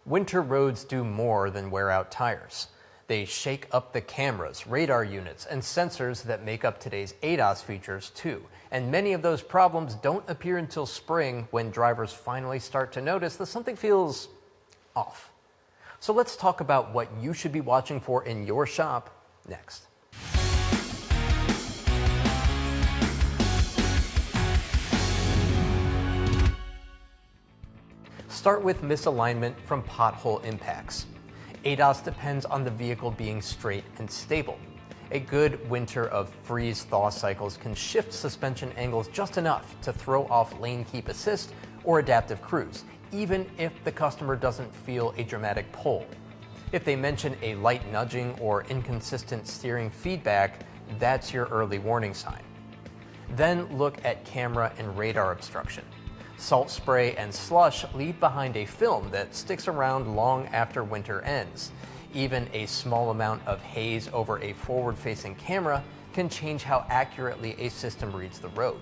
Winter roads do more than wear out tires. They shake up the cameras, radar units, and sensors that make up today's ADAS features too. And many of those problems don't appear until spring, when drivers finally start to notice that something feels off. So let's talk about what you should be watching for in your shop next. Start with misalignment from pothole impacts. ADAS depends on the vehicle being straight and stable. A good winter of freeze-thaw cycles can shift suspension angles just enough to throw off lane keep assist or adaptive cruise, even if the customer doesn't feel a dramatic pull. If they mention a light nudging or inconsistent steering feedback, that's your early warning sign. Then look at camera and radar obstruction. Salt spray and slush leave behind a film that sticks around long after winter ends. Even a small amount of haze over a forward-facing camera can change how accurately a system reads the road.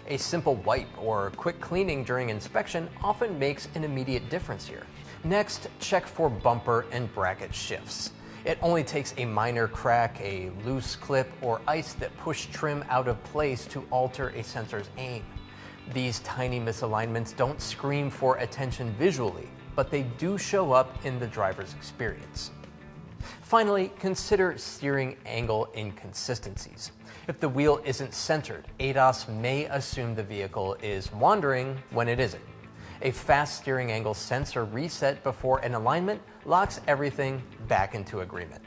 A simple wipe or quick cleaning during inspection often makes an immediate difference here. Next, check for bumper and bracket shifts. It only takes a minor crack, a loose clip, or ice that pushed trim out of place to alter a sensor's aim. These tiny misalignments don't scream for attention visually, but they do show up in the driver's experience. Finally, consider steering angle inconsistencies. If the wheel isn't centered, ADAS may assume the vehicle is wandering when it isn't. A fast steering angle sensor reset before an alignment locks everything back into agreement.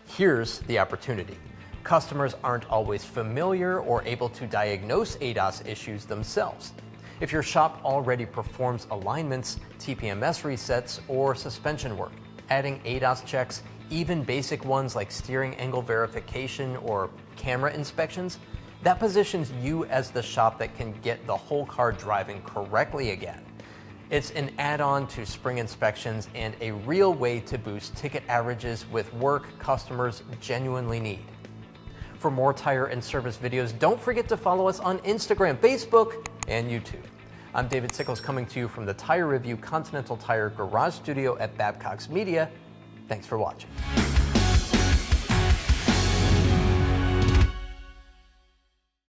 Here's the opportunity. Customers aren't always familiar or able to diagnose ADAS issues themselves. If your shop already performs alignments, TPMS resets, or suspension work, adding ADAS checks, even basic ones like steering angle verification or camera inspections, that positions you as the shop that can get the whole car driving correctly again. It's an add-on to spring inspections and a real way to boost ticket averages with work customers genuinely need. For more tire and service videos, don't forget to follow us on Instagram, Facebook, and YouTube. I'm David Sickles, coming to you from the Tire Review Continental Tire Garage Studio at Babcock's Media. Thanks for watching.